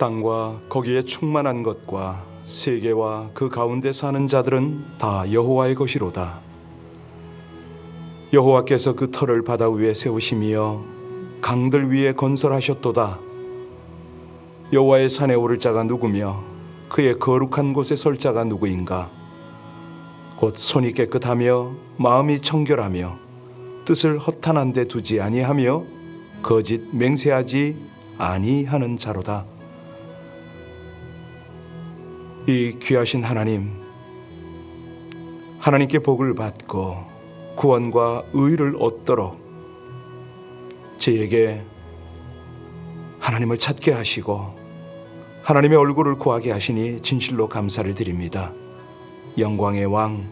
땅과 거기에 충만한 것과 세계와 그 가운데 사는 자들은 다 여호와의 것이로다. 여호와께서 그 터를 바다 위에 세우시며 강들 위에 건설하셨도다. 여호와의 산에 오를 자가 누구며 그의 거룩한 곳에 설 자가 누구인가? 곧 손이 깨끗하며 마음이 청결하며 뜻을 허탄한 데 두지 아니하며 거짓 맹세하지 아니하는 자로다. 이 귀하신 하나님께 복을 받고 구원과 의를 얻도록 저에게 하나님을 찾게 하시고 하나님의 얼굴을 구하게 하시니 진실로 감사를 드립니다. 영광의 왕,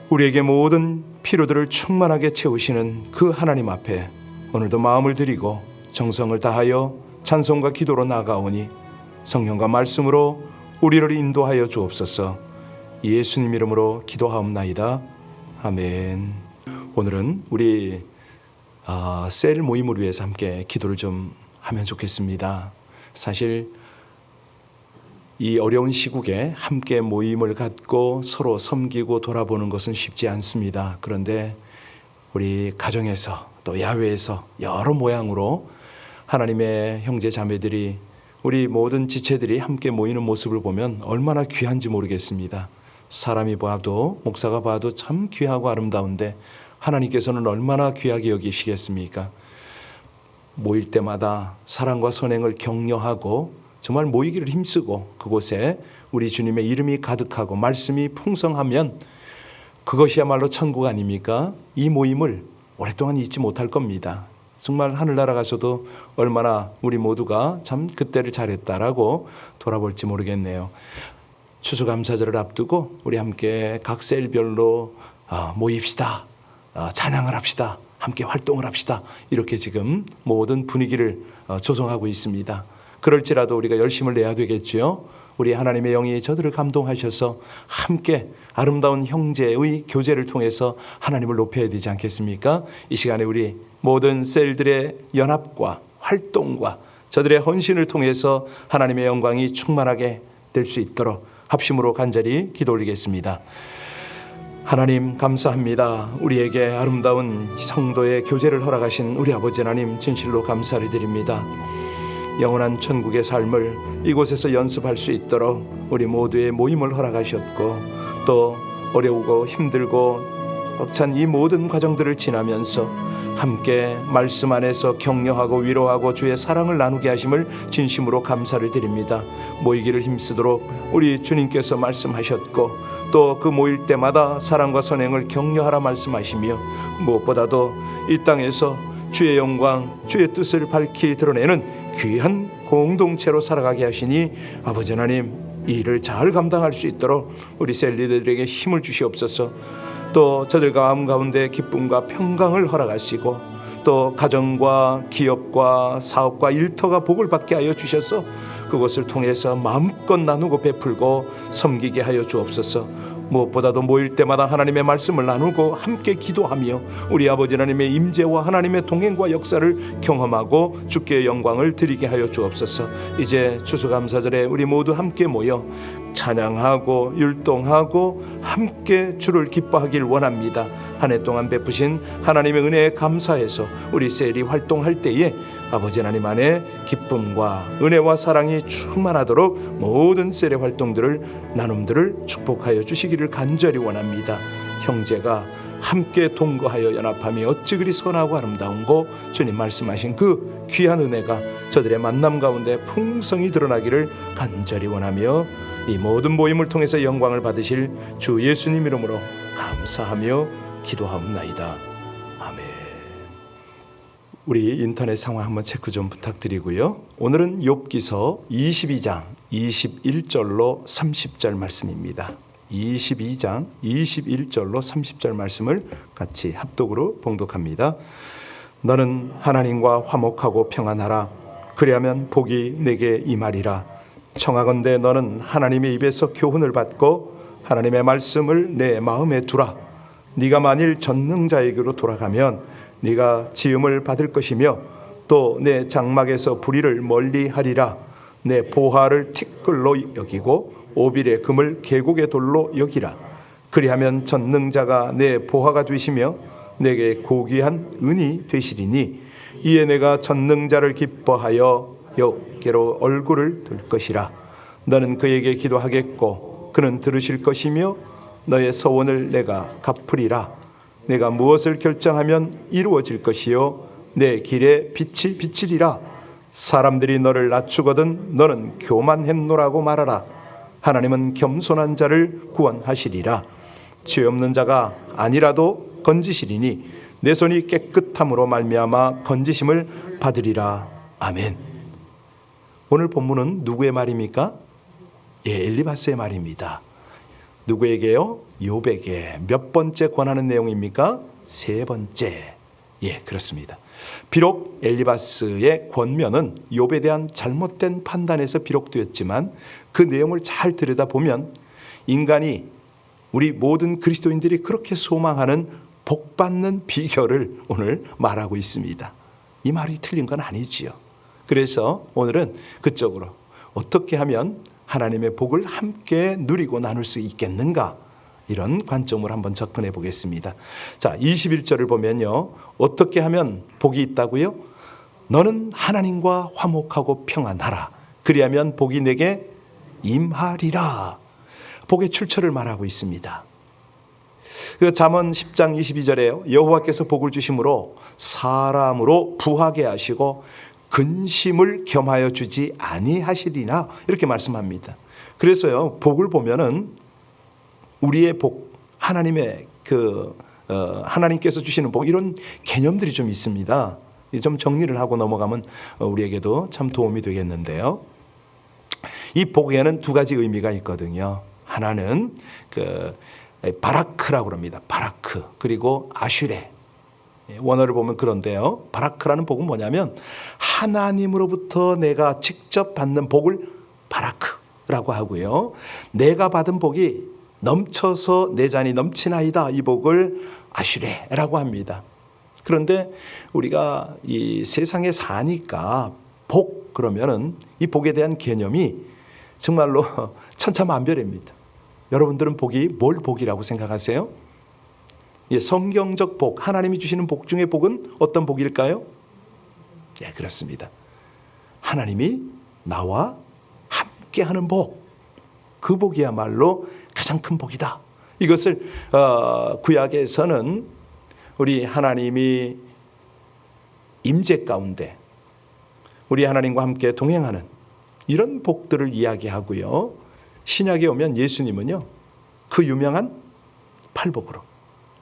우리에게 모든 필요들을 충만하게 채우시는 그 하나님 앞에 오늘도 마음을 드리고 정성을 다하여 찬송과 기도로 나아가오니 성령과 말씀으로 우리를 인도하여 주옵소서. 예수님 이름으로 기도하옵나이다. 아멘. 오늘은 우리 셀 모임을 위해서 함께 기도를 좀 하면 좋겠습니다. 사실 이 어려운 시국에 함께 모임을 갖고 서로 섬기고 돌아보는 것은 쉽지 않습니다. 그런데 우리 가정에서 또 야외에서 여러 모양으로 하나님의 형제 자매들이 우리 모든 지체들이 함께 모이는 모습을 보면 얼마나 귀한지 모르겠습니다. 사람이 봐도 목사가 봐도 참 귀하고 아름다운데 하나님께서는 얼마나 귀하게 여기시겠습니까? 모일 때마다 사랑과 선행을 격려하고 정말 모이기를 힘쓰고 그곳에 우리 주님의 이름이 가득하고 말씀이 풍성하면 그것이야말로 천국 아닙니까? 이 모임을 오랫동안 잊지 못할 겁니다. 정말 하늘나라 가서도 얼마나 우리 모두가 참 그때를 잘했다라고 돌아볼지 모르겠네요. 추수감사절을 앞두고 우리 함께 각 셀별로 모입시다. 찬양을 합시다. 함께 활동을 합시다. 이렇게 지금 모든 분위기를 조성하고 있습니다. 그럴지라도 우리가 열심을 내야 되겠지요. 우리 하나님의 영이 저들을 감동하셔서 함께 아름다운 형제의 교제를 통해서 하나님을 높여야 되지 않겠습니까? 이 시간에 우리 모든 셀들의 연합과 활동과 저들의 헌신을 통해서 하나님의 영광이 충만하게 될 수 있도록 합심으로 간절히 기도 올리겠습니다. 하나님 감사합니다. 우리에게 아름다운 성도의 교제를 허락하신 우리 아버지 하나님 진실로 감사를 드립니다. 영원한 천국의 삶을 이곳에서 연습할 수 있도록 우리 모두의 모임을 허락하셨고 또 어려우고 힘들고 벅찬 이 모든 과정들을 지나면서 함께 말씀 안에서 격려하고 위로하고 주의 사랑을 나누게 하심을 진심으로 감사를 드립니다. 모이기를 힘쓰도록 우리 주님께서 말씀하셨고 또 그 모일 때마다 사랑과 선행을 격려하라 말씀하시며 무엇보다도 이 땅에서 주의 영광, 주의 뜻을 밝히 드러내는 귀한 공동체로 살아가게 하시니 아버지 하나님 이 일을 잘 감당할 수 있도록 우리 셀리들에게 힘을 주시옵소서. 또 저들과 마음 가운데 기쁨과 평강을 허락하시고 또 가정과 기업과 사업과 일터가 복을 받게 하여 주셔서 그것을 통해서 마음껏 나누고 베풀고 섬기게 하여 주옵소서. 무엇보다도 모일 때마다 하나님의 말씀을 나누고 함께 기도하며 우리 아버지 하나님의 임재와 하나님의 동행과 역사를 경험하고 주께 영광을 드리게 하여 주옵소서. 이제 추수감사절에 우리 모두 함께 모여 찬양하고 율동하고 함께 주를 기뻐하길 원합니다. 한 해 동안 베푸신 하나님의 은혜에 감사해서 우리 셀이 활동할 때에 아버지 하나님 안에 기쁨과 은혜와 사랑이 충만하도록 모든 셀의 활동들을 나눔들을 축복하여 주시기를 간절히 원합니다. 형제가 함께 동거하여 연합하며 어찌 그리 선하고 아름다운고 주님 말씀하신 그 귀한 은혜가 저들의 만남 가운데 풍성히 드러나기를 간절히 원하며 이 모든 모임을 통해서 영광을 받으실 주 예수님 이름으로 감사하며 기도하옵나이다. 아멘. 우리 인터넷 상황 한번 체크 좀 부탁드리고요. 오늘은 욥기서 22장 21절로 30절 말씀입니다. 22장 21절로 30절 말씀을 같이 합독으로 봉독합니다. 너는 하나님과 화목하고 평안하라. 그리하면 복이 내게 임하리라. 청하건대 너는 하나님의 입에서 교훈을 받고 하나님의 말씀을 내 마음에 두라. 네가 만일 전능자에게로 돌아가면 네가 지음을 받을 것이며 또 내 장막에서 불의를 멀리하리라. 내 보화를 티끌로 여기고 오빌의 금을 계곡의 돌로 여기라. 그리하면 전능자가 내 보화가 되시며 내게 고귀한 은이 되시리니 이에 내가 전능자를 기뻐하여 여호와께로 얼굴을 들 것이라. 너는 그에게 기도하겠고 그는 들으실 것이며 너의 서원을 내가 갚으리라. 내가 무엇을 결정하면 이루어질 것이요 내 길에 빛이 비치리라. 사람들이 너를 낮추거든 너는 교만했노라고 말하라. 하나님은 겸손한 자를 구원하시리라. 죄 없는 자가 아니라도 건지시리니 내 손이 깨끗함으로 말미암아 건지심을 받으리라. 아멘. 오늘 본문은 누구의 말입니까? 엘리바스의 말입니다. 누구에게요? 욥에게. 몇 번째 권하는 내용입니까? 세 번째. 그렇습니다. 비록 엘리바스의 권면은 욥에 대한 잘못된 판단에서 비록되었지만 그 내용을 잘 들여다보면 인간이, 우리 모든 그리스도인들이 그렇게 소망하는 복받는 비결을 오늘 말하고 있습니다. 이 말이 틀린 건 아니지요. 그래서 오늘은 그쪽으로 어떻게 하면 하나님의 복을 함께 누리고 나눌 수 있겠는가, 이런 관점으로 한번 접근해 보겠습니다. 자, 21절을 보면요, 어떻게 하면 복이 있다고요? 너는 하나님과 화목하고 평안하라. 그리하면 복이 내게 임하리라. 복의 출처를 말하고 있습니다. 그 잠언 10장 22절에요. 여호와께서 복을 주심으로 사람으로 부하게 하시고 근심을 겸하여 주지 아니하시리나, 이렇게 말씀합니다. 그래서요, 복을 보면은 우리의 복, 하나님의 하나님께서 주시는 복, 이런 개념들이 좀 있습니다. 좀 정리를 하고 넘어가면 우리에게도 참 도움이 되겠는데요. 이 복에는 두 가지 의미가 있거든요. 하나는 바라크라고 합니다. 바라크. 그리고 아슈레. 원어를 보면 그런데요, 바라크라는 복은 뭐냐면 하나님으로부터 내가 직접 받는 복을 바라크라고 하고요, 내가 받은 복이 넘쳐서 내 잔이 넘치나이다, 이 복을 아슈레라고 합니다. 그런데 우리가 이 세상에 사니까 복 그러면은 이 복에 대한 개념이 정말로 천차만별입니다. 여러분들은 복이 뭘 복이라고 생각하세요? 성경적 복, 하나님이 주시는 복 중에 복은 어떤 복일까요? 그렇습니다. 하나님이 나와 함께하는 복, 그 복이야말로 가장 큰 복이다. 이것을 구약에서는 우리 하나님이 임재 가운데 우리 하나님과 함께 동행하는 이런 복들을 이야기하고요, 신약에 오면 예수님은요, 그 유명한 팔복으로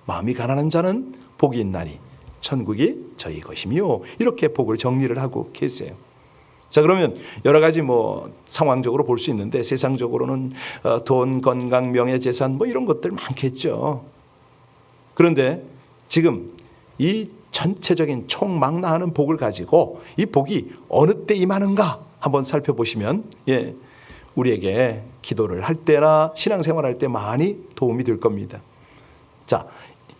마음이 가난한 자는 복이 있나니 천국이 저희 것이며, 이렇게 복을 정리를 하고 계세요. 자, 그러면 여러 가지 상황적으로 볼 수 있는데, 세상적으로는 돈, 건강, 명예, 재산 이런 것들 많겠죠. 그런데 지금 이 전체적인 총망라하는 복을 가지고 이 복이 어느 때 임하는가 한번 살펴보시면 우리에게 기도를 할 때나 신앙생활할 때 많이 도움이 될 겁니다. 자,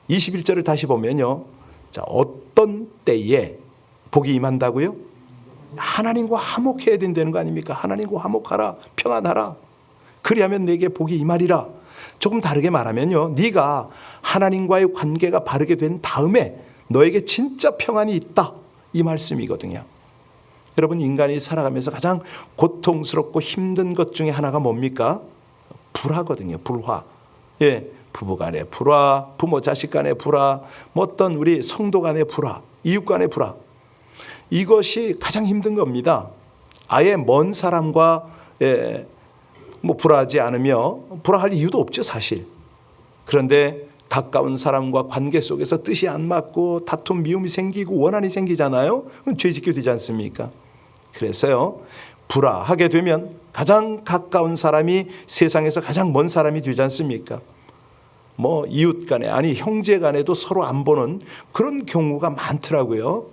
21절을 다시 보면요, 자, 어떤 때에 복이 임한다고요? 하나님과 화목해야 된다는 거 아닙니까? 하나님과 화목하라, 평안하라. 그리하면 내게 복이 임하리라. 조금 다르게 말하면요, 네가 하나님과의 관계가 바르게 된 다음에 너에게 진짜 평안이 있다, 이 말씀이거든요. 여러분, 인간이 살아가면서 가장 고통스럽고 힘든 것 중에 하나가 뭡니까? 불화거든요. 불화. 부부 간의 불화, 부모 자식 간의 불화, 어떤 우리 성도 간의 불화, 이웃 간의 불화, 이것이 가장 힘든 겁니다. 아예 먼 사람과 불화하지 않으며 불화할 이유도 없죠, 사실. 그런데 가까운 사람과 관계 속에서 뜻이 안 맞고 다툼, 미움이 생기고 원한이 생기잖아요. 그럼 죄 짓게 되지 않습니까? 그래서요, 불화하게 되면 가장 가까운 사람이 세상에서 가장 먼 사람이 되지 않습니까? 이웃 간에, 아니 형제 간에도 서로 안 보는 그런 경우가 많더라고요.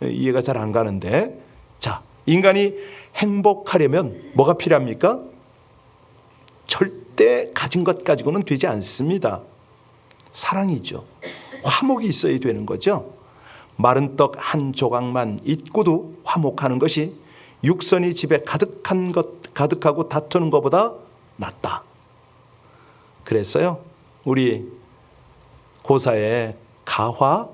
이해가 잘 안 가는데, 자, 인간이 행복하려면 뭐가 필요합니까? 절대 가진 것 가지고는 되지 않습니다. 사랑이죠. 화목이 있어야 되는 거죠. 마른 떡 한 조각만 있고도 화목하는 것이 육선이 집에 가득하고 다투는 것보다 낫다. 그랬어요. 우리 고사의 가화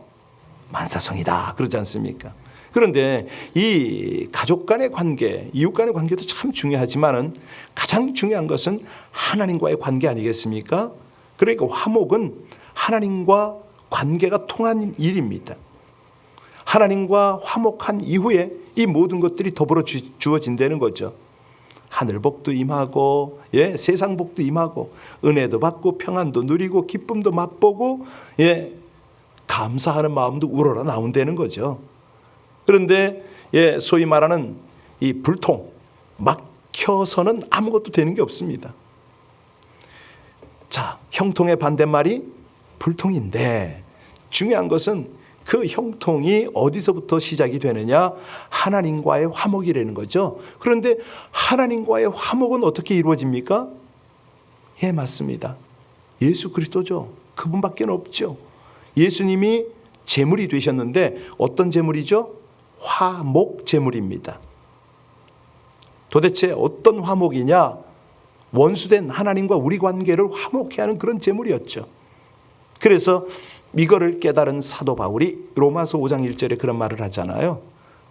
만사성이다 그러지 않습니까? 그런데 이 가족 간의 관계, 이웃 간의 관계도 참 중요하지만은 가장 중요한 것은 하나님과의 관계 아니겠습니까? 그러니까 화목은 하나님과 관계가 통한 일입니다. 하나님과 화목한 이후에 이 모든 것들이 더불어 주어진다는 거죠. 하늘복도 임하고, 세상복도 임하고, 은혜도 받고, 평안도 누리고, 기쁨도 맛보고, 감사하는 마음도 우러러 나온다는 거죠. 그런데 소위 말하는 이 불통, 막혀서는 아무것도 되는 게 없습니다. 자, 형통의 반대말이 불통인데 중요한 것은 그 형통이 어디서부터 시작이 되느냐? 하나님과의 화목이라는 거죠. 그런데 하나님과의 화목은 어떻게 이루어집니까? 맞습니다. 예수 그리스도죠. 그분밖에 없죠. 예수님이 제물이 되셨는데 어떤 제물이죠? 화목 제물입니다. 도대체 어떤 화목이냐? 원수된 하나님과 우리 관계를 화목케 하는 그런 제물이었죠. 그래서 이거를 깨달은 사도 바울이 로마서 5장 1절에 그런 말을 하잖아요.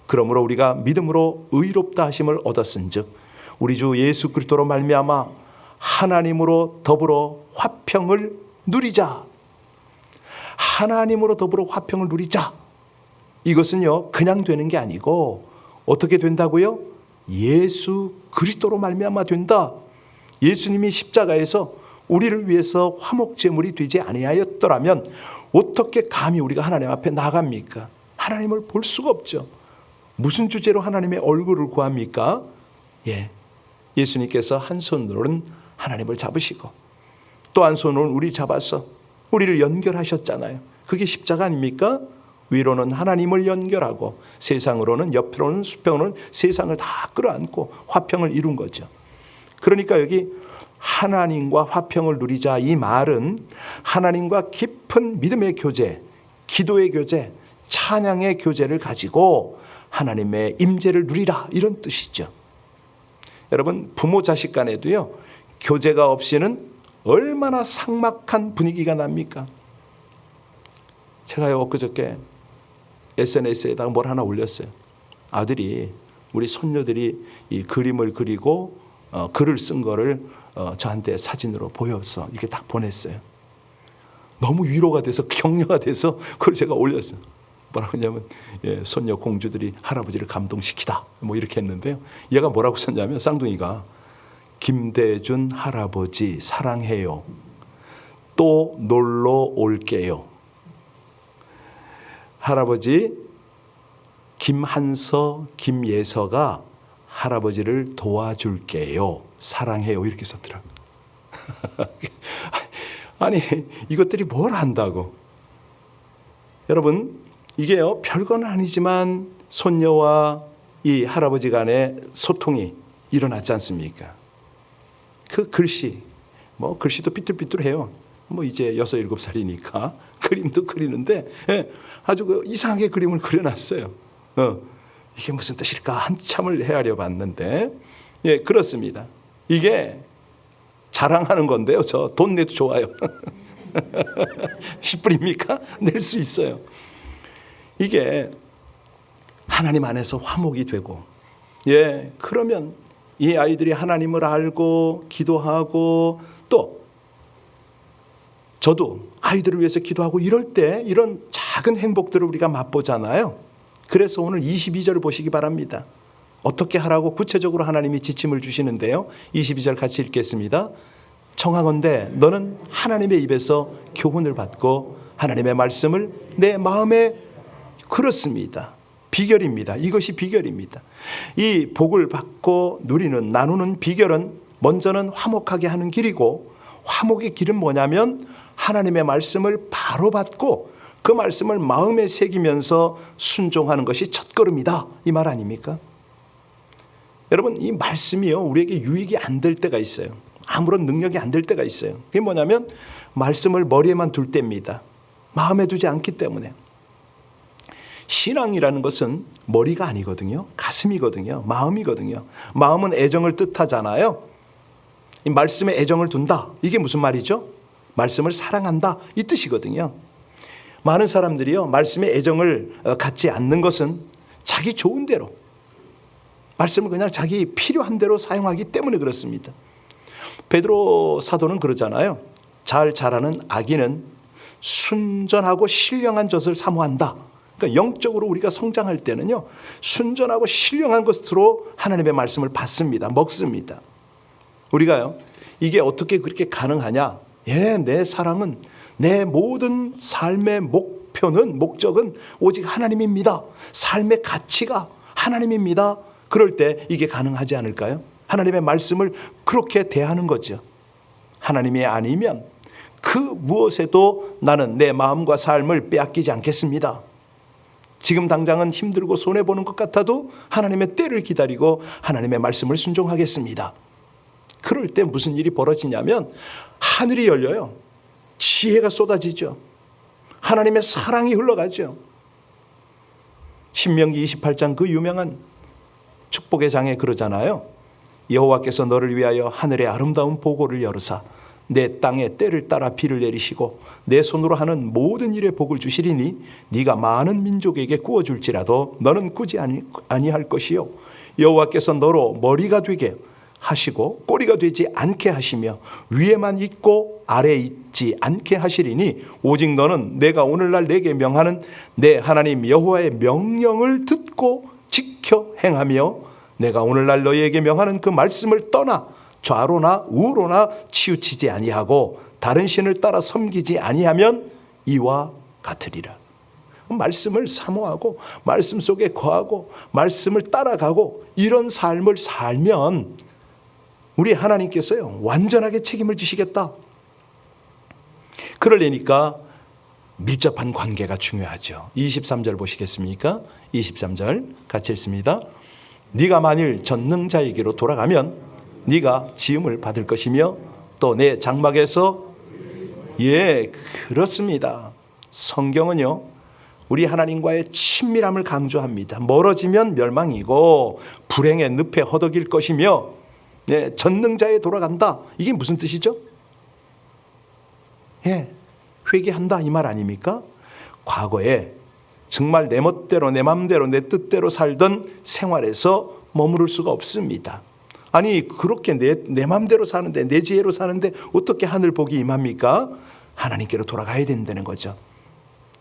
그러므로 우리가 믿음으로 의롭다 하심을 얻었은즉 우리 주 예수 그리스도로 말미암아 하나님으로 더불어 화평을 누리자. 하나님으로 더불어 화평을 누리자. 이것은요 그냥 되는 게 아니고 어떻게 된다고요? 예수 그리스도로 말미암아 된다. 예수님이 십자가에서 우리를 위해서 화목제물이 되지 아니하였더라면 어떻게 감히 우리가 하나님 앞에 나갑니까? 하나님을 볼 수가 없죠. 무슨 주제로 하나님의 얼굴을 구합니까? 예수님께서 한 손으로는 하나님을 잡으시고 또 한 손으로는 우리 잡아서 우리를 연결하셨잖아요. 그게 십자가 아닙니까? 위로는 하나님을 연결하고 세상으로는 옆으로는 수평으로는 세상을 다 끌어안고 화평을 이룬 거죠. 그러니까 여기 하나님과 화평을 누리자 이 말은 하나님과 깊은 믿음의 교제, 기도의 교제, 찬양의 교제를 가지고 하나님의 임재를 누리라 이런 뜻이죠. 여러분 부모 자식 간에도요 교제가 없이는 얼마나 삭막한 분위기가 납니까? 제가요 엊그저께 SNS에다가 뭘 하나 올렸어요. 아들이 우리 손녀들이 이 그림을 그리고 글을 쓴 거를 저한테 사진으로 보여서 이렇게 딱 보냈어요. 너무 위로가 돼서 격려가 돼서 그걸 제가 올렸어요. 뭐라고 하냐면 손녀 공주들이 할아버지를 감동시키다 뭐 이렇게 했는데요. 얘가 뭐라고 썼냐면 쌍둥이가 김대준 할아버지 사랑해요. 또 놀러 올게요. 할아버지 김한서 김예서가 할아버지를 도와줄게요. 사랑해요. 이렇게 썼더라고요. 아니 이것들이 뭘 안다고. 여러분 이게요 별건 아니지만 손녀와 이 할아버지 간의 소통이 일어났지 않습니까? 그 글씨 뭐 글씨도 삐뚤삐뚤해요. 뭐 이제 6, 7살이니까 그림도 그리는데 아주 그 이상하게 그림을 그려놨어요. 이게 무슨 뜻일까 한참을 헤아려 봤는데 그렇습니다. 이게 자랑하는 건데요. 저 돈 내도 좋아요. 10불입니까? 낼 수 있어요. 이게 하나님 안에서 화목이 되고 그러면 이 아이들이 하나님을 알고 기도하고 또 저도 아이들을 위해서 기도하고 이럴 때 이런 작은 행복들을 우리가 맛보잖아요. 그래서 오늘 22절을 보시기 바랍니다. 어떻게 하라고 구체적으로 하나님이 지침을 주시는데요. 22절 같이 읽겠습니다. 청하건대 너는 하나님의 입에서 교훈을 받고 하나님의 말씀을 내 마음에 그렇습니다. 비결입니다. 이것이 비결입니다. 이 복을 받고 누리는 나누는 비결은 먼저는 화목하게 하는 길이고 화목의 길은 뭐냐면 하나님의 말씀을 바로 받고 그 말씀을 마음에 새기면서 순종하는 것이 첫걸음이다. 이 말 아닙니까? 여러분 이 말씀이요 우리에게 유익이 안 될 때가 있어요. 아무런 능력이 안 될 때가 있어요. 그게 뭐냐면 말씀을 머리에만 둘 때입니다. 마음에 두지 않기 때문에. 신앙이라는 것은 머리가 아니거든요. 가슴이거든요. 마음이거든요. 마음은 애정을 뜻하잖아요. 이 말씀에 애정을 둔다. 이게 무슨 말이죠? 말씀을 사랑한다. 이 뜻이거든요. 많은 사람들이요, 말씀에 애정을 갖지 않는 것은 자기 좋은 대로, 말씀을 그냥 자기 필요한 대로 사용하기 때문에 그렇습니다. 베드로 사도는 그러잖아요. 잘 자라는 아기는 순전하고 신령한 젖을 사모한다. 그러니까 영적으로 우리가 성장할 때는요, 순전하고 신령한 것으로 하나님의 말씀을 받습니다. 먹습니다. 우리가요, 이게 어떻게 그렇게 가능하냐? 내 사랑은, 내 모든 삶의 목적은 오직 하나님입니다. 삶의 가치가 하나님입니다. 그럴 때 이게 가능하지 않을까요? 하나님의 말씀을 그렇게 대하는 거죠. 하나님이 아니면 그 무엇에도 나는 내 마음과 삶을 빼앗기지 않겠습니다. 지금 당장은 힘들고 손해보는 것 같아도 하나님의 때를 기다리고 하나님의 말씀을 순종하겠습니다. 그럴 때 무슨 일이 벌어지냐면 하늘이 열려요. 지혜가 쏟아지죠. 하나님의 사랑이 흘러가죠. 신명기 28장 그 유명한 축복의 장에 그러잖아요. 여호와께서 너를 위하여 하늘의 아름다운 보고를 열으사 내 땅에 때를 따라 비를 내리시고 내 손으로 하는 모든 일에 복을 주시리니 네가 많은 민족에게 구워줄지라도 너는 꾸지 아니할 것이요 여호와께서 너로 머리가 되게 하시고 꼬리가 되지 않게 하시며 위에만 있고 아래에 있지 않게 하시리니 오직 너는 내가 오늘날 내게 명하는 내 하나님 여호와의 명령을 듣고 지켜 행하며 내가 오늘날 너희에게 명하는 그 말씀을 떠나 좌로나 우로나 치우치지 아니하고 다른 신을 따라 섬기지 아니하면 이와 같으리라. 말씀을 사모하고 말씀 속에 거하고 말씀을 따라가고 이런 삶을 살면 우리 하나님께서요 완전하게 책임을 지시겠다. 그러려니까 밀접한 관계가 중요하죠. 23절 보시겠습니까? 23절 같이 읽습니다. 네가 만일 전능자에게로 돌아가면 네가 지음을 받을 것이며 또 내 장막에서 그렇습니다. 성경은요 우리 하나님과의 친밀함을 강조합니다. 멀어지면 멸망이고 불행의 늪에 허덕일 것이며 전능자에 돌아간다. 이게 무슨 뜻이죠? 회개한다 이 말 아닙니까? 과거에 정말 내 멋대로 내 맘대로 내 뜻대로 살던 생활에서 머무를 수가 없습니다. 아니 그렇게 내 맘대로 사는데 내 지혜로 사는데 어떻게 하늘 복이 임합니까? 하나님께로 돌아가야 된다는 거죠.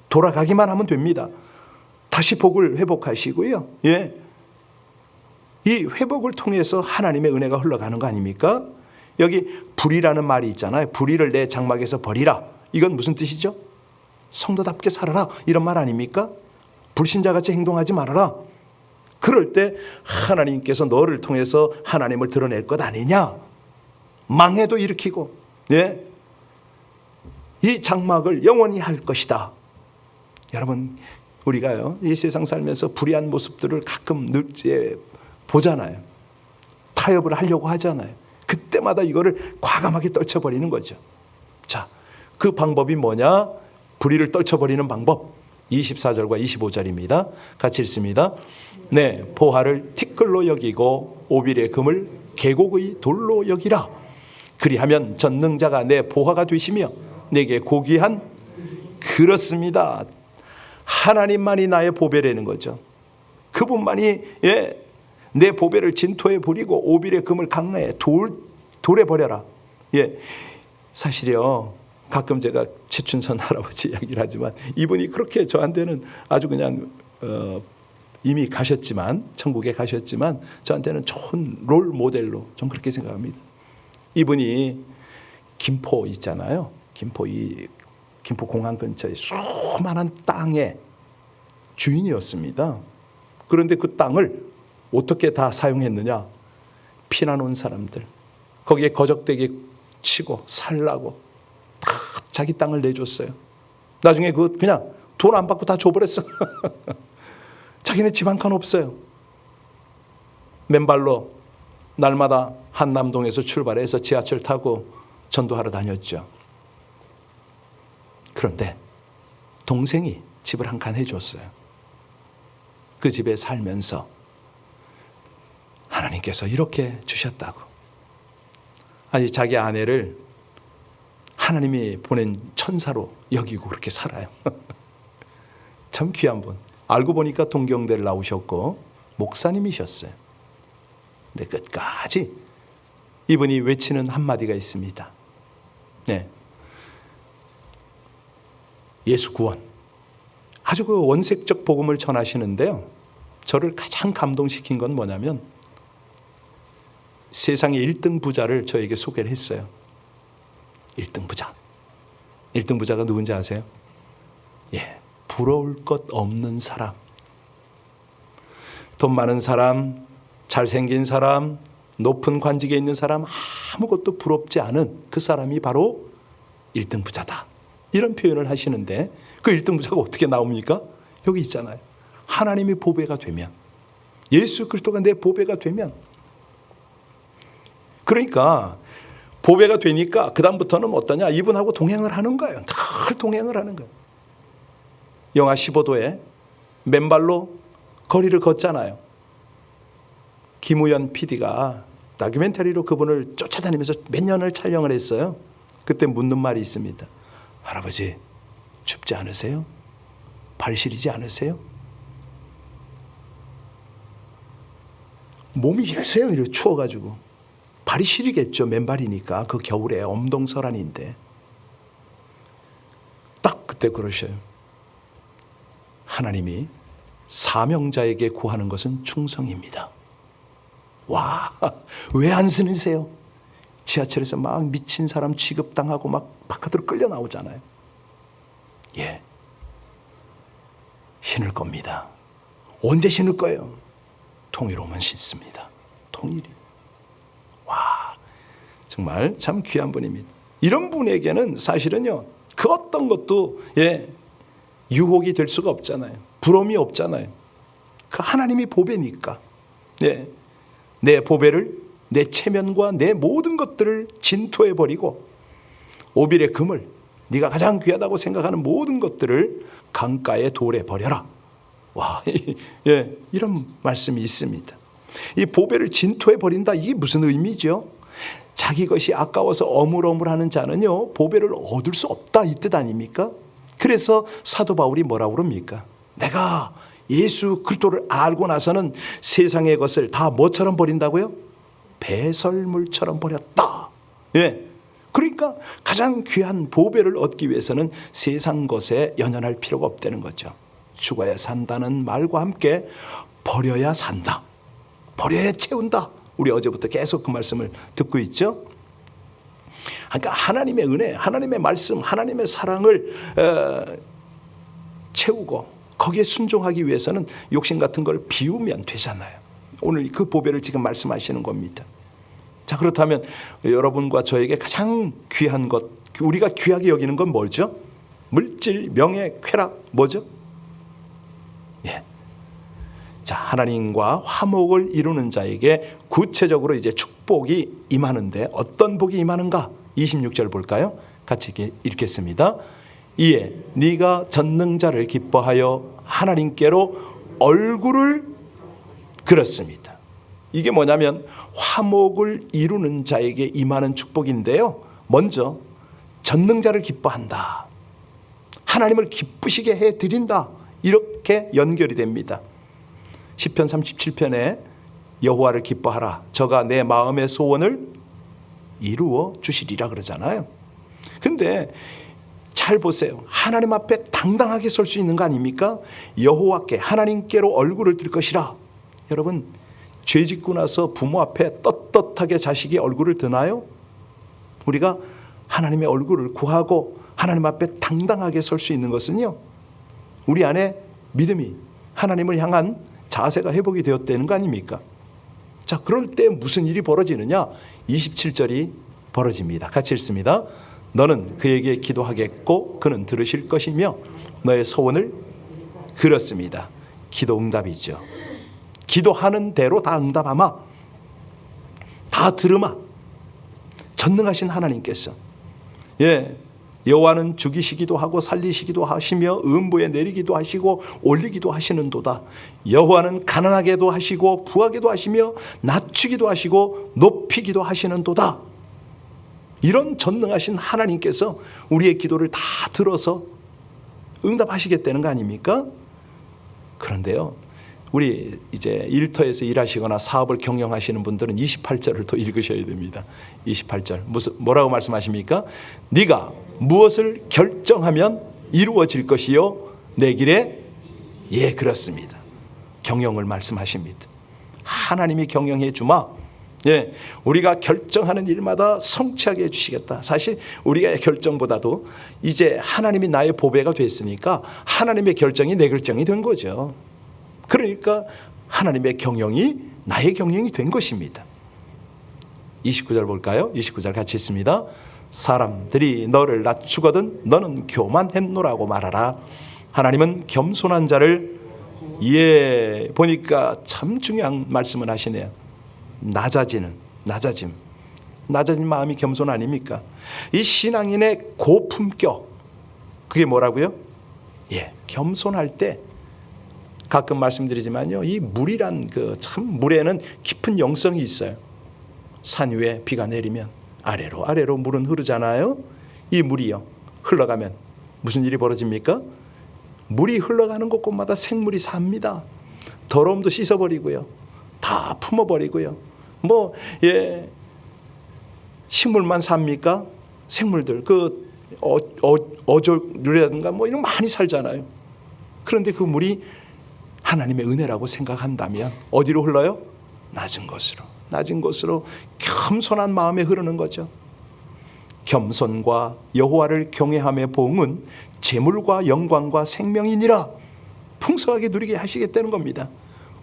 돌아가기만 하면 됩니다. 다시 복을 회복하시고요. 이 회복을 통해서 하나님의 은혜가 흘러가는 거 아닙니까? 여기 불의라는 말이 있잖아요. 불의를 내 장막에서 버리라. 이건 무슨 뜻이죠? 성도답게 살아라 이런 말 아닙니까? 불신자같이 행동하지 말아라. 그럴 때 하나님께서 너를 통해서 하나님을 드러낼 것 아니냐. 망해도 일으키고 이 장막을 영원히 할 것이다. 여러분 우리가요 이 세상 살면서 불의한 모습들을 가끔 늘 보잖아요. 타협을 하려고 하잖아요. 그때마다 이거를 과감하게 떨쳐버리는 거죠. 자, 그 방법이 뭐냐? 불의를 떨쳐버리는 방법 24절과 25절입니다. 같이 읽습니다. 보화를 티끌로 여기고 오빌의 금을 계곡의 돌로 여기라. 그리하면 전능자가 내 보화가 되시며 내게 고귀한 그렇습니다. 하나님만이 나의 보배라는 거죠. 그분만이 내 보배를 진토에 버리고 오빌의 금을 강나에 돌에 버려라. 사실이요 가끔 제가 최춘선 할아버지 이야기를 하지만 이분이 그렇게 저한테는 아주 그냥 이미 가셨지만 천국에 가셨지만 저한테는 좋은 롤 모델로 좀 그렇게 생각합니다. 이분이 김포 있잖아요. 김포 공항 근처에 수많은 땅의 주인이었습니다. 그런데 그 땅을 어떻게 다 사용했느냐? 피난 온 사람들 거기에 거적대기 치고 살라고 다 자기 땅을 내줬어요. 나중에 그냥 돈 안 받고 다 줘버렸어. 자기네 집 한 칸 없어요. 맨발로 날마다 한남동에서 출발해서 지하철 타고 전도하러 다녔죠. 그런데 동생이 집을 한 칸 해줬어요. 그 집에 살면서 하나님께서 이렇게 주셨다고. 아니, 자기 아내를 하나님이 보낸 천사로 여기고 그렇게 살아요. 참 귀한 분. 알고 보니까 동경대를 나오셨고 목사님이셨어요. 근데 끝까지 이분이 외치는 한마디가 있습니다. 네. 예수 구원. 아주 그 원색적 복음을 전하시는데요. 저를 가장 감동시킨 건 뭐냐면 세상의 1등 부자를 저에게 소개를 했어요. 1등 부자. 1등 부자가 누군지 아세요? 예, 부러울 것 없는 사람. 돈 많은 사람, 잘생긴 사람, 높은 관직에 있는 사람, 아무것도 부럽지 않은 그 사람이 바로 1등 부자다. 이런 표현을 하시는데 그 1등 부자가 어떻게 나옵니까? 여기 있잖아요. 하나님이 보배가 되면, 예수 그리스도가 내 보배가 되면, 그러니까 보배가 되니까 그 다음부터는 어떠냐? 이분하고 동행을 하는 거예요. 늘 동행을 하는 거예요. 영하 15도에 맨발로 거리를 걷잖아요. 김우연 PD가 다큐멘터리로 그분을 쫓아다니면서 몇 년을 촬영을 했어요. 그때 묻는 말이 있습니다. 할아버지, 춥지 않으세요? 발 시리지 않으세요? 몸이 이러세요. 이렇게 추워가지고. 발이 시리겠죠. 맨발이니까. 그 겨울에 엄동설한인데. 딱 그때 그러셔요. 하나님이 사명자에게 구하는 것은 충성입니다. 와, 왜 안 쓰세요? 지하철에서 막 미친 사람 취급당하고 막 바깥으로 끌려 나오잖아요. 예, 신을 겁니다. 언제 신을 거예요? 통일 오면 신습니다. 통일이. 와, 정말 참 귀한 분입니다. 이런 분에게는 사실은요, 그 어떤 것도 유혹이 될 수가 없잖아요. 부러움이 없잖아요. 그 하나님이 보배니까. 내 보배를, 내 체면과 내 모든 것들을 진토해버리고 오빌의 금을, 네가 가장 귀하다고 생각하는 모든 것들을 강가에 돌에 버려라. 와, 이런 말씀이 있습니다. 이 보배를 진토해버린다, 이게 무슨 의미죠? 자기 것이 아까워서 어물어물하는 자는요, 보배를 얻을 수 없다, 이 뜻 아닙니까? 그래서 사도 바울이 뭐라고 그럽니까? 내가 예수 그리스도를 알고 나서는 세상의 것을 다 뭐처럼 버린다고요? 배설물처럼 버렸다. 그러니까 가장 귀한 보배를 얻기 위해서는 세상 것에 연연할 필요가 없다는 거죠. 죽어야 산다는 말과 함께 버려야 산다. 버려야 채운다. 우리 어제부터 계속 그 말씀을 듣고 있죠. 그러니까 하나님의 은혜, 하나님의 말씀, 하나님의 사랑을 채우고 거기에 순종하기 위해서는 욕심 같은 걸 비우면 되잖아요. 오늘 그 보배를 지금 말씀하시는 겁니다. 자, 그렇다면 여러분과 저에게 가장 귀한 것, 우리가 귀하게 여기는 건 뭐죠? 물질, 명예, 쾌락, 뭐죠? 자, 하나님과 화목을 이루는 자에게 구체적으로 이제 축복이 임하는데 어떤 복이 임하는가? 26절 볼까요? 같이 읽겠습니다. 이에 네가 전능자를 기뻐하여 하나님께로 얼굴을 들었습니다. 이게 뭐냐면 화목을 이루는 자에게 임하는 축복인데요. 먼저 전능자를 기뻐한다. 하나님을 기쁘시게 해드린다. 이렇게 연결이 됩니다. 시편 37편에 여호와를 기뻐하라. 저가 내 마음의 소원을 이루어 주시리라 그러잖아요. 근데 잘 보세요. 하나님 앞에 당당하게 설 수 있는 거 아닙니까? 여호와께, 하나님께로 얼굴을 들 것이라. 여러분, 죄 짓고 나서 부모 앞에 떳떳하게 자식이 얼굴을 드나요? 우리가 하나님의 얼굴을 구하고 하나님 앞에 당당하게 설 수 있는 것은요, 우리 안에 믿음이, 하나님을 향한 자세가 회복이 되었다는 거 아닙니까? 자, 그럴 때 무슨 일이 벌어지느냐? 27절이 벌어집니다. 같이 읽습니다. 너는 그에게 기도하겠고 그는 들으실 것이며 너의 소원을 들었습니다. 기도 응답이죠. 기도하는 대로 다 응답하마, 다 들으마. 전능하신 하나님께서 여호와는 죽이시기도 하고 살리시기도 하시며 음부에 내리기도 하시고 올리기도 하시는도다. 여호와는 가난하게도 하시고 부하게도 하시며 낮추기도 하시고 높이기도 하시는도다. 이런 전능하신 하나님께서 우리의 기도를 다 들어서 응답하시겠다는 거 아닙니까? 그런데요, 우리 이제 일터에서 일하시거나 사업을 경영하시는 분들은 28절을 또 읽으셔야 됩니다. 28절 뭐라고 말씀하십니까? 네가 무엇을 결정하면 이루어질 것이요 내 길에 예 그렇습니다. 경영을 말씀하십니다. 하나님이 경영해 주마. 예, 우리가 결정하는 일마다 성취하게 해주시겠다. 사실 우리가 결정보다도 이제 하나님이 나의 보배가 됐으니까 하나님의 결정이 내 결정이 된 거죠. 그러니까 하나님의 경영이 나의 경영이 된 것입니다. 29절 볼까요? 29절 같이 읽습니다. 사람들이 너를 낮추거든 너는 교만했노라고 말하라. 하나님은 겸손한 자를 보니까 참 중요한 말씀을 하시네요. 낮아짐 마음이 겸손 아닙니까? 이 신앙인의 고품격, 그게 뭐라고요? 예, 겸손할 때 가끔 말씀드리지만요, 이 물이란 참 물에는 깊은 영성이 있어요. 산 위에 비가 내리면 아래로 물은 흐르잖아요. 이 물이요 흘러가면 무슨 일이 벌어집니까? 물이 흘러가는 곳곳마다 생물이 삽니다. 더러움도 씻어버리고요, 다 품어버리고요. 식물만 삽니까? 생물들 어조류라든가 이런 많이 살잖아요. 그런데 그 물이 하나님의 은혜라고 생각한다면 어디로 흘러요? 낮은 곳으로 겸손한 마음에 흐르는 거죠. 겸손과 여호와를 경외함의 보응은 재물과 영광과 생명이니라. 풍성하게 누리게 하시겠다는 겁니다.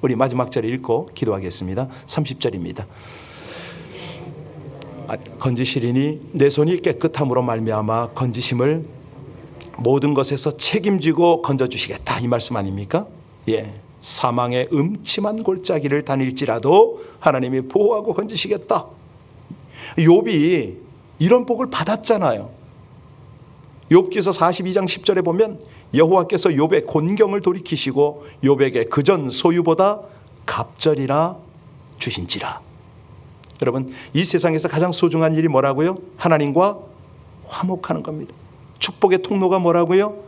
우리 마지막 절 읽고 기도하겠습니다. 30절입니다. 건지시리니 내 손이 깨끗함으로 말미암아 건지심을 모든 것에서 책임지고 건져주시겠다, 이 말씀 아닙니까? 예, 사망의 음침한 골짜기를 다닐지라도 하나님이 보호하고 건지시겠다. 욥이 이런 복을 받았잖아요. 욥기서 42장 10절에 보면 여호와께서 욥의 곤경을 돌이키시고 욥에게 그전 소유보다 갑절이나 주신지라. 여러분, 이 세상에서 가장 소중한 일이 뭐라고요? 하나님과 화목하는 겁니다. 축복의 통로가 뭐라고요?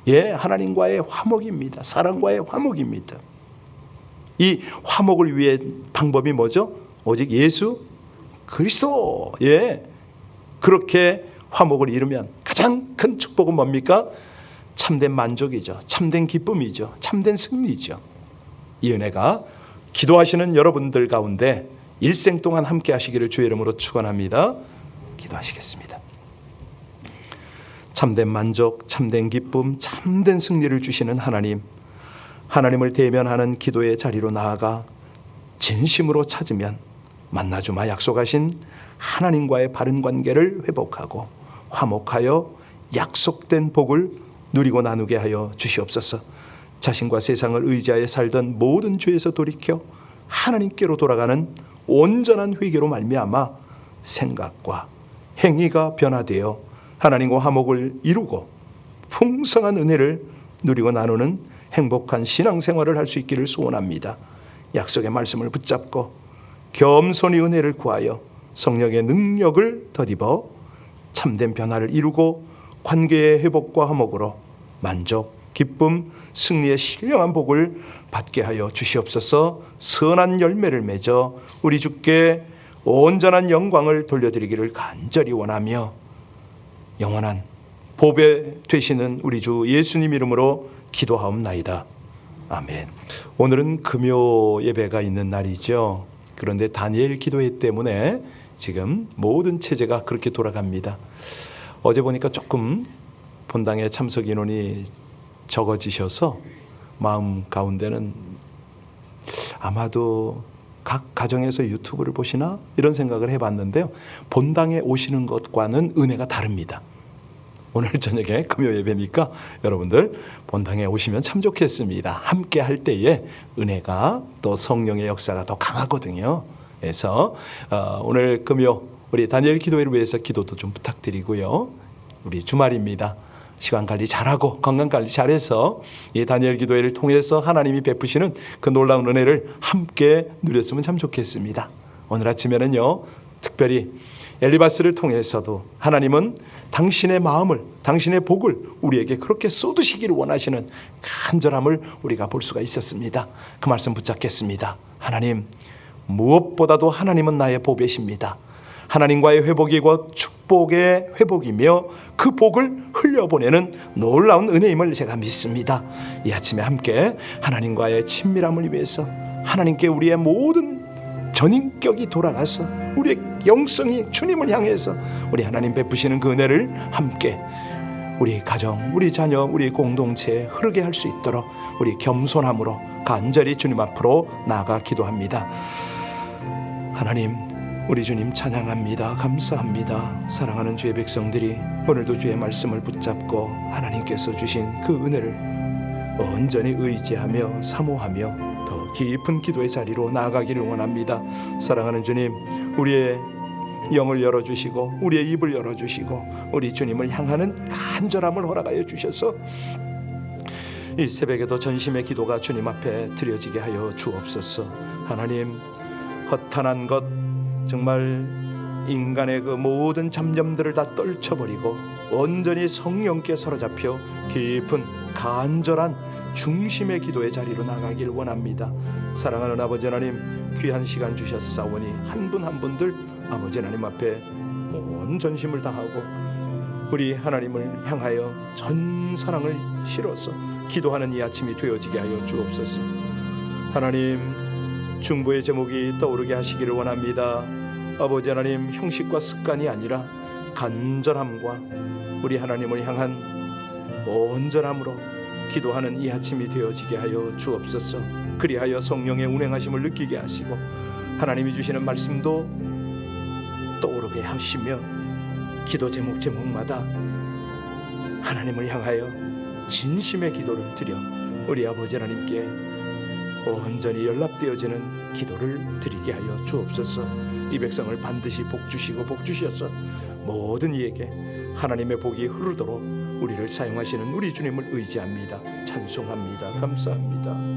예, 하나님과의 화목입니다. 사랑과의 화목입니다. 이 화목을 위해 방법이 뭐죠? 오직 예수 그리스도. 예, 그렇게 화목을 이루면 가장 큰 축복은 뭡니까? 참된 만족이죠. 참된 기쁨이죠. 참된 승리죠. 이 은혜가 기도하시는 여러분들 가운데 일생 동안 함께 하시기를 주의 이름으로 축원합니다. 기도하시겠습니다. 참된 만족, 참된 기쁨, 참된 승리를 주시는 하나님, 하나님을 대면하는 기도의 자리로 나아가 진심으로 찾으면 만나주마 약속하신 하나님과의 바른 관계를 회복하고 화목하여 약속된 복을 누리고 나누게 하여 주시옵소서. 자신과 세상을 의지하여 살던 모든 죄에서 돌이켜 하나님께로 돌아가는 온전한 회개로 말미암아 생각과 행위가 변화되어 하나님과 화목을 이루고 풍성한 은혜를 누리고 나누는 행복한 신앙생활을 할 수 있기를 소원합니다. 약속의 말씀을 붙잡고 겸손히 은혜를 구하여 성령의 능력을 덧입어 참된 변화를 이루고 관계의 회복과 화목으로 만족, 기쁨, 승리의 신령한 복을 받게 하여 주시옵소서. 선한 열매를 맺어 우리 주께 온전한 영광을 돌려드리기를 간절히 원하며 영원한 보배 되시는 우리 주 예수님 이름으로 기도하옵나이다. 아멘. 오늘은 금요 예배가 있는 날이죠. 그런데 다니엘 기도회 때문에 지금 모든 체제가 그렇게 돌아갑니다. 어제 보니까 조금 본당에 참석 인원이 적어지셔서 마음 가운데는 아마도 각 가정에서 유튜브를 보시나 이런 생각을 해봤는데요. 본당에 오시는 것과는 은혜가 다릅니다. 오늘 저녁에 금요 예배니까 여러분들 본당에 오시면 참 좋겠습니다. 함께 할 때에 은혜가 또 성령의 역사가 더 강하거든요. 그래서 오늘 금요 우리 다니엘 기도회를 위해서 기도도 좀 부탁드리고요. 우리 주말입니다. 시간 관리 잘하고 건강 관리 잘해서 이 다니엘 기도회를 통해서 하나님이 베푸시는 그 놀라운 은혜를 함께 누렸으면 참 좋겠습니다. 오늘 아침에는요, 특별히 엘리바스를 통해서도 하나님은 당신의 마음을, 당신의 복을 우리에게 그렇게 쏟으시기를 원하시는 간절함을 우리가 볼 수가 있었습니다. 그 말씀 붙잡겠습니다. 하나님, 무엇보다도 하나님은 나의 보배십니다. 하나님과의 회복이고 축복의 회복이며 그 복을 흘려보내는 놀라운 은혜임을 제가 믿습니다. 이 아침에 함께 하나님과의 친밀함을 위해서 하나님께 우리의 모든 전인격이 돌아가서 우리의 영성이 주님을 향해서 우리 하나님 베푸시는 그 은혜를 함께 우리 가정, 우리 자녀, 우리 공동체에 흐르게 할 수 있도록 우리 겸손함으로 간절히 주님 앞으로 나아가 기도합니다. 하나님, 우리 주님 찬양합니다. 감사합니다. 사랑하는 주의 백성들이 오늘도 주의 말씀을 붙잡고 하나님께서 주신 그 은혜를 온전히 의지하며 사모하며 더 깊은 기도의 자리로 나아가기를 원합니다. 사랑하는 주님, 우리의 영을 열어주시고 우리의 입을 열어주시고 우리 주님을 향하는 간절함을 허락하여 주셔서 이 새벽에도 전심의 기도가 주님 앞에 드려지게 하여 주옵소서. 하나님, 허탄한 것, 정말 인간의 그 모든 잡념들을 다 떨쳐버리고 온전히 성령께 사로잡혀 깊은 간절한 중심의 기도의 자리로 나가길 원합니다. 사랑하는 아버지 하나님, 귀한 시간 주셨사오니 한 분 한 분들 아버지 하나님 앞에 온 전심을 다하고 우리 하나님을 향하여 전 사랑을 실어서 기도하는 이 아침이 되어지게 하여 주옵소서. 하나님, 중보의 제목이 떠오르게 하시기를 원합니다. 아버지 하나님, 형식과 습관이 아니라 간절함과 우리 하나님을 향한 온전함으로 기도하는 이 아침이 되어지게 하여 주옵소서. 그리하여 성령의 운행하심을 느끼게 하시고 하나님이 주시는 말씀도 떠오르게 하시며 기도 제목마다 하나님을 향하여 진심의 기도를 드려 우리 아버지 하나님께 온전히 연락되어지는 기도를 드리게 하여 주옵소서. 이 백성을 반드시 복 주시고 복 주셔서 모든 이에게 하나님의 복이 흐르도록 우리를 사용하시는 우리 주님을 의지합니다. 찬송합니다. 감사합니다.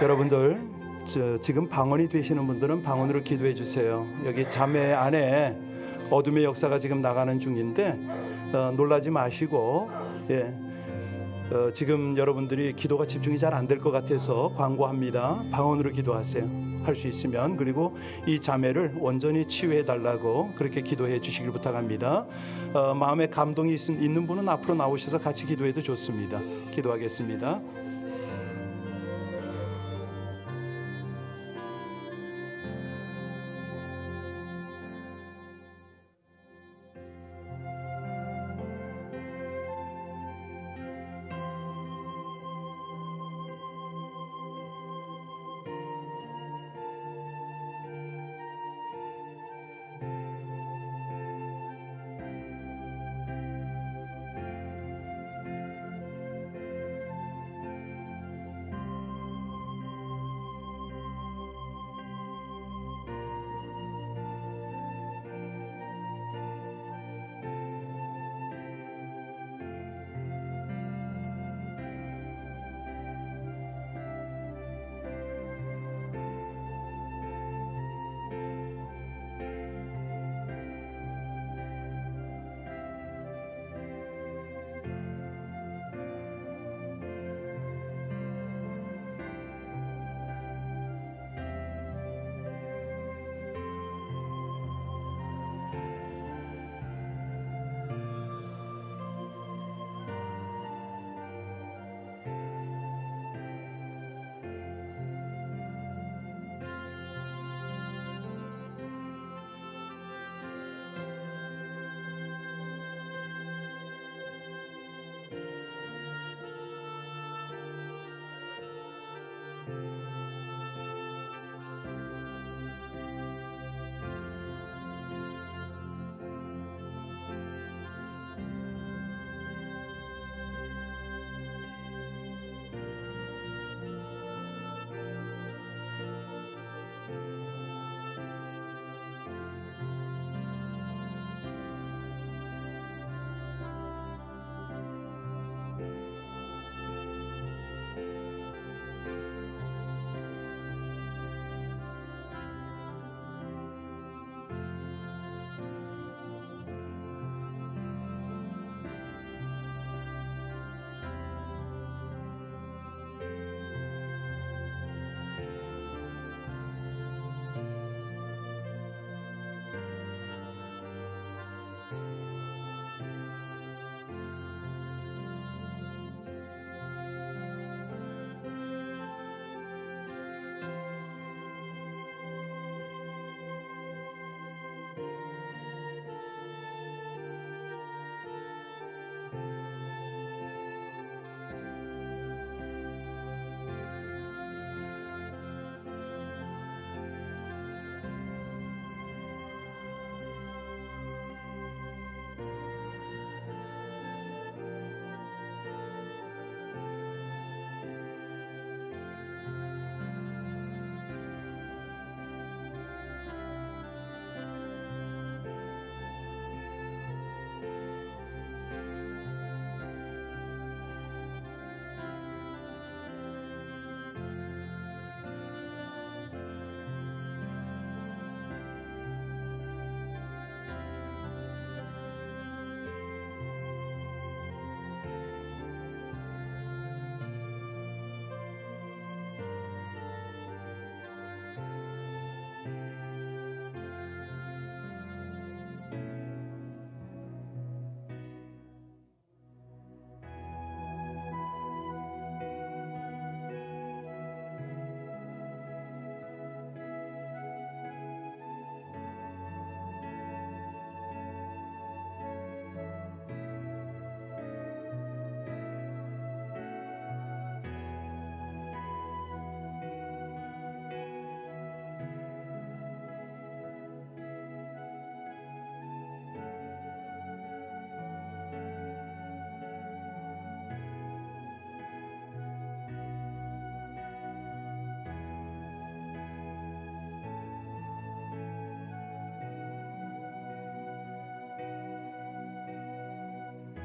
여러분들 지금 방언이 되시는 분들은 방언으로 기도해 주세요. 여기 자매 안에 어둠의 역사가 지금 나가는 중인데 놀라지 마시고 지금 여러분들이 기도가 집중이 잘 안 될 것 같아서 광고합니다. 방언으로 기도하세요. 할 수 있으면. 그리고 이 자매를 온전히 치유해 달라고 그렇게 기도해 주시길 부탁합니다. 마음에 감동이 있는 분은 앞으로 나오셔서 같이 기도해도 좋습니다. 기도하겠습니다.